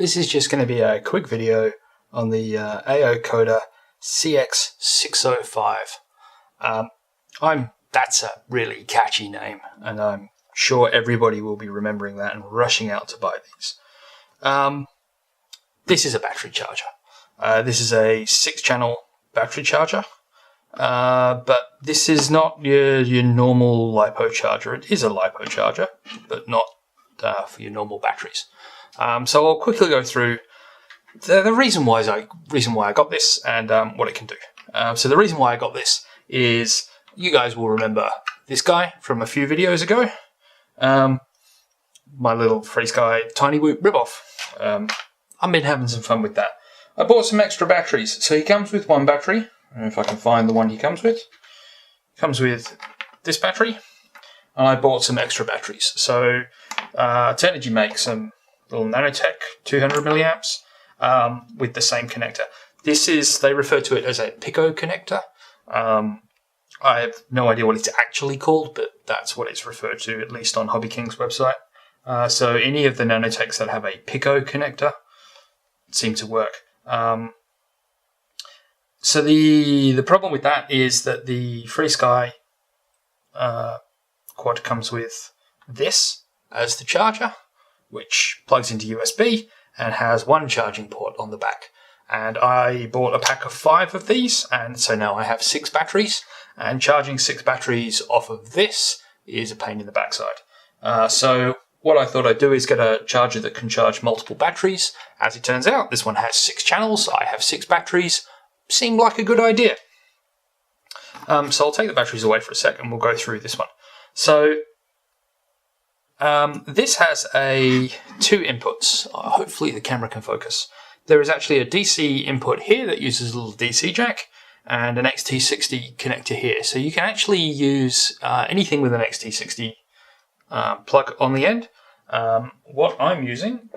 This is just going to be a quick video on the AOKoda CX605. That's a really catchy name, and I'm sure everybody will be remembering that and rushing out to buy these. This is a battery charger. This is a 6-channel battery charger, but this is not your normal LiPo charger. It is a LiPo charger, but not for your normal batteries. So I'll quickly go through the reason why I got this and what it can do. So the reason why I got this is you guys will remember this guy from a few videos ago. My little FreeSky Tiny Whoop ripoff. I've been having some fun with that. I bought some extra batteries. So he comes with one battery. I don't know if I can find the one he comes with. He comes with this battery. And I bought some extra batteries. So Tenergy makes some little Nanotech 200 milliamps with the same connector. They refer to it as a Pico connector. I have no idea what it's actually called, but that's what it's referred to, at least on Hobby King's website. So any of the Nanotechs that have a Pico connector seem to work. So the problem with that is that the FreeSky quad comes with this as the charger, which plugs into USB and has one charging port on the back. And I bought a pack of 5 of these, and so now I have 6 batteries, and charging 6 batteries off of this is a pain in the backside. So what I thought I'd do is get a charger that can charge multiple batteries. As it turns out, this one has 6 channels, I have 6 batteries. Seemed like a good idea. So I'll take the batteries away for a sec and we'll go through this one. So this has 2 inputs. Hopefully the camera can focus. There is actually a DC input here that uses a little DC jack and an XT60 connector here. So you can actually use anything with an XT60 plug on the end. What I'm using,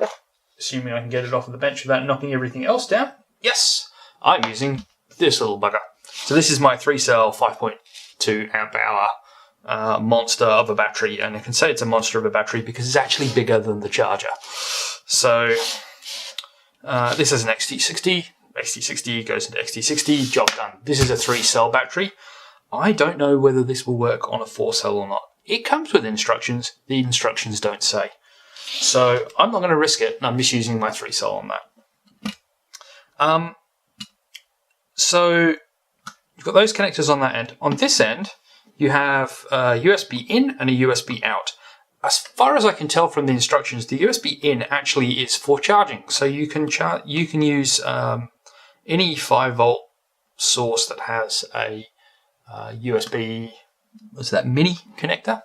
assuming I can get it off of the bench without knocking everything else down, yes, I'm using this little bugger. So this is my 3-cell 5.2 amp hour monster of a battery, and I can say it's a monster of a battery because it's actually bigger than the charger. So this is an XT60. XT60 goes into XT60, job done. This is a 3-cell battery. I don't know whether this will work on a 4-cell or not. It comes with instructions. The instructions don't say. So I'm not going to risk it, and I'm just using my 3-cell on that. So you've got those connectors on that end. On this end, you have a USB in and a USB out. As far as I can tell from the instructions, the USB in actually is for charging. So you can use any 5-volt source that has a USB, what's that, mini connector.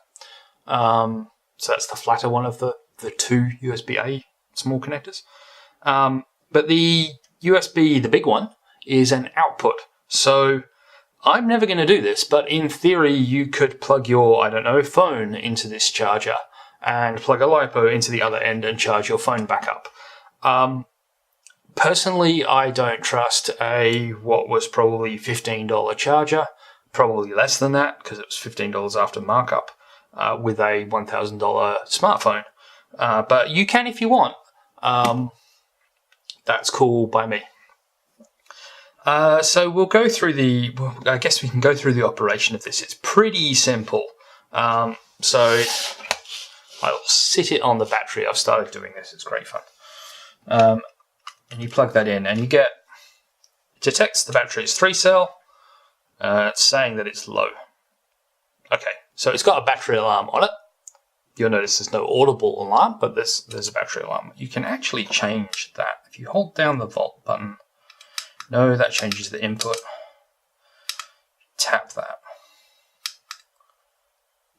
So that's the flatter one of the 2 USB-A small connectors. But the USB, the big one, is an output. So I'm never going to do this, but in theory you could plug your, I don't know, phone into this charger and plug a LiPo into the other end and charge your phone back up. Personally, I don't trust what was probably $15 charger, probably less than that because it was $15 after markup, with a $1,000 smartphone. But you can if you want. That's cool by me. So we'll go through I guess we can go through the operation of this. It's pretty simple. So I'll sit it on the battery. I've started doing this. It's great fun. And you plug that in and you get, it detects the battery is 3-cell. It's saying that it's low. Okay, so it's got a battery alarm on it. You'll notice there's no audible alarm, but there's a battery alarm. You can actually change that. If you hold down the volt button, no, that changes the input. Tap that.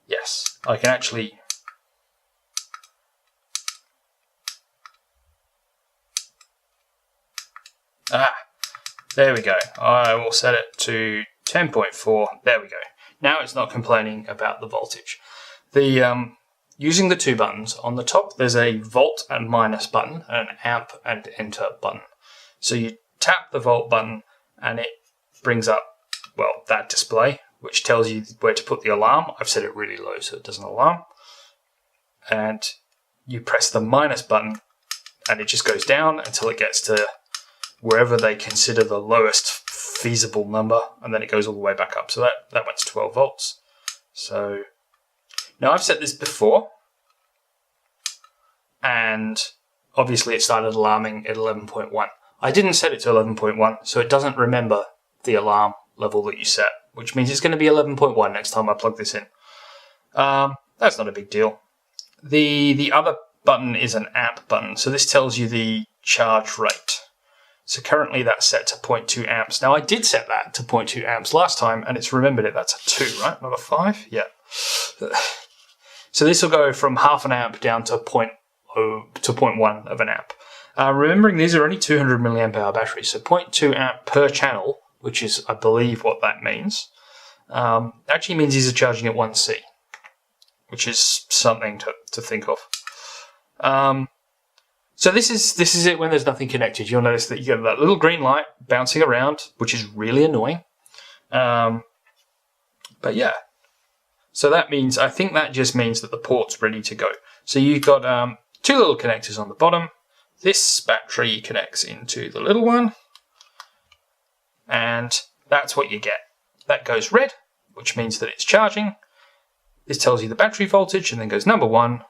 Yes, I can actually... there we go. I will set it to 10.4. There we go. Now it's not complaining about the voltage. Using the 2 buttons, on the top there's a volt and minus button, and an amp and enter button. So you tap the volt button and it brings up, well, that display, which tells you where to put the alarm. I've set it really low so it doesn't alarm. And you press the minus button and it just goes down until it gets to wherever they consider the lowest feasible number, and then it goes all the way back up. So that went to 12 volts. So now I've set this before, and obviously it started alarming at 11.1. I didn't set it to 11.1, so it doesn't remember the alarm level that you set, which means it's going to be 11.1 next time I plug this in. That's not a big deal. The other button is an amp button, so this tells you the charge rate. So currently that's set to 0.2 amps. Now I did set that to 0.2 amps last time, and it's remembered it. That's a 2, right? Not a 5? Yeah. So this will go from half an amp down to 0.1 of an amp. Remembering these are only 200 milliamp hour batteries, so 0.2 amp per channel, which is, I believe, what that means, actually means these are charging at 1C, which is something to think of. So this is it when there's nothing connected. You'll notice that you get that little green light bouncing around, which is really annoying. But yeah, so that means, I think that just means that the port's ready to go. So you've got 2 little connectors on the bottom. This battery connects into the little one, and that's what you get. That goes red, which means that it's charging. This tells you the battery voltage, and then goes number 1,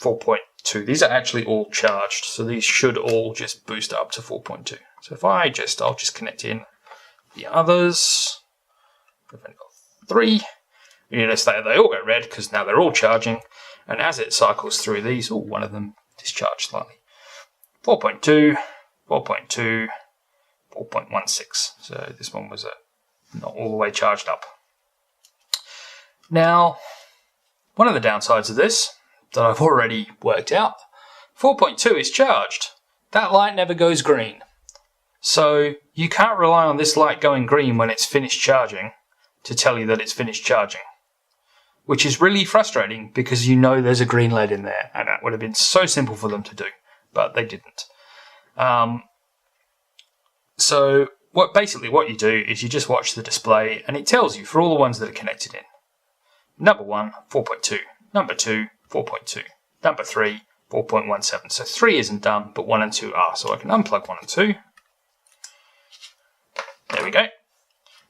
4.2. These are actually all charged, so these should all just boost up to 4.2. So if I'll just connect in the others. I've only got 3. You notice that they all go red because now they're all charging, and as it cycles through these, one of them discharged slightly. 4.2, 4.2, 4.16. So this one was not all the way charged up. Now, one of the downsides of this that I've already worked out, 4.2 is charged. That light never goes green. So you can't rely on this light going green when it's finished charging to tell you that it's finished charging, which is really frustrating because you know there's a green LED in there, and that would have been so simple for them to do, but they didn't. So what you do is you just watch the display, and it tells you for all the ones that are connected in. Number 1, 4.2. Number 2, 4.2. Number 3, 4.17. So 3 isn't done, but 1 and 2 are. So I can unplug 1 and 2. There we go.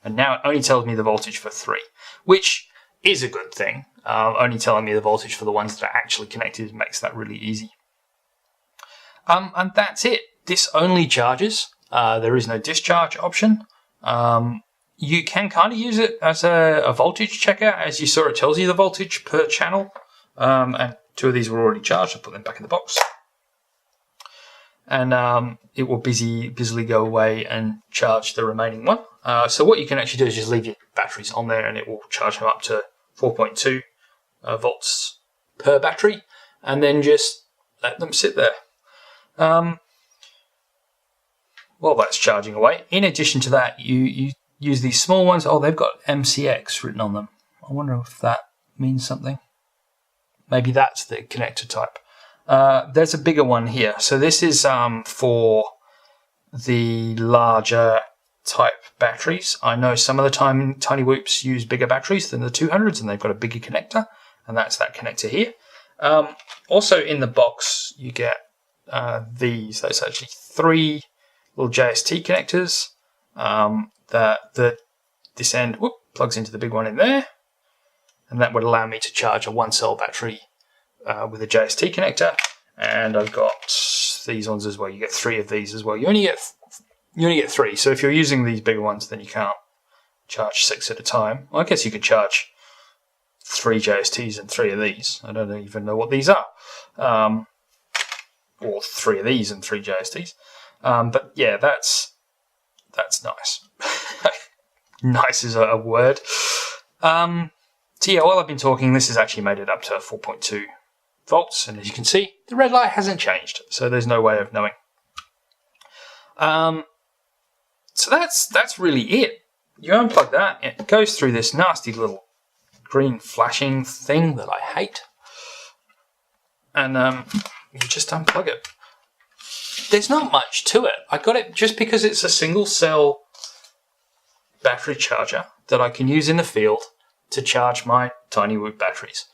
And now it only tells me the voltage for 3, which is a good thing. Only telling me the voltage for the ones that are actually connected makes that really easy. And that's it. This only charges. There is no discharge option. You can kind of use it as a voltage checker. As you saw, it tells you the voltage per channel. And 2 of these were already charged. I'll put them back in the box. And it will busily go away and charge the remaining one. So what you can actually do is just leave your batteries on there, and it will charge them up to 4.2 volts per battery, and then just let them sit there. While that's charging away, in addition to that, you use these small ones. Oh, they've got MCX written on them. I wonder if that means something. Maybe that's the connector type. There's a bigger one here. So this is for the larger type batteries. I know some of the time Tiny Whoops use bigger batteries than the 200s, and they've got a bigger connector, and that's that connector here. Also in the box you get these. That's actually 3 little JST connectors that this end plugs into the big one in there, and that would allow me to charge a 1-cell battery with a JST connector. And I've got these ones as well. You get 3 of these as well. You only get 3. So if you're using these bigger ones, then you can't charge 6 at a time. Well, I guess you could charge 3 JSTs and 3 of these. I don't even know what these are. Or 3 of these and 3 JSTs. But yeah, that's nice. Nice is a word. So yeah, while I've been talking, this has actually made it up to 4.2 volts, and as you can see, the red light hasn't changed, so there's no way of knowing. So that's really it. You unplug that, it goes through this nasty little green flashing thing that I hate, and you just unplug it. There's not much to it. I got it just because it's a single cell battery charger that I can use in the field to charge my Tiny Whoop batteries,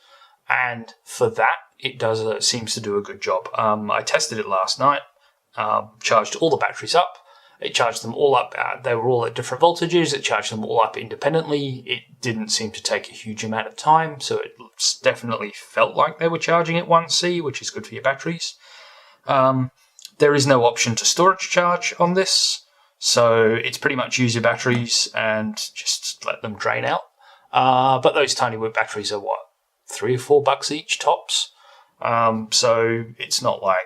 and for that it seems to do a good job. I tested it last night. charged all the batteries up. It charged them all up. They were all at different voltages. It charged them all up independently. It didn't seem to take a huge amount of time, so it definitely felt like they were charging at 1C, which is good for your batteries. There is no option to storage charge on this, so it's pretty much use your batteries and just let them drain out. But those tiny whip batteries are what, $3 or $4 each tops. So it's not like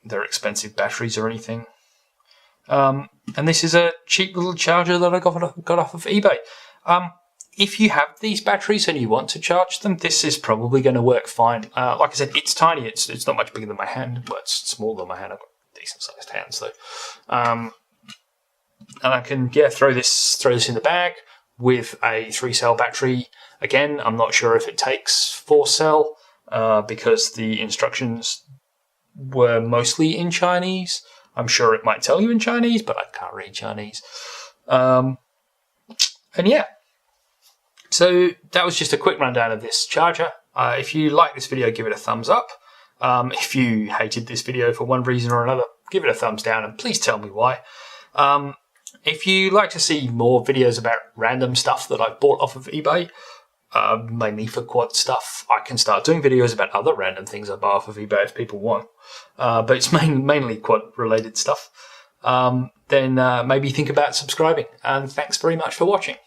they're expensive batteries or anything. And this is a cheap little charger that I got off of eBay. If you have these batteries and you want to charge them, this is probably going to work fine. Like I said, it's tiny. It's not much bigger than my hand, but it's smaller than my hand. I've got decent sized hands though. And I can throw this in the bag with a 3-cell battery. Again, I'm not sure if it takes 4-cell because the instructions were mostly in Chinese. I'm sure it might tell you in Chinese, but I can't read Chinese. And yeah, so that was just a quick rundown of this charger. If you like this video, give it a thumbs up. If you hated this video for one reason or another, give it a thumbs down and please tell me why. If you like to see more videos about random stuff that I've bought off of eBay, mainly for quad stuff, I can start doing videos about other random things I buy off of eBay if people want. But it's mainly quad related stuff. Then maybe think about subscribing. And thanks very much for watching.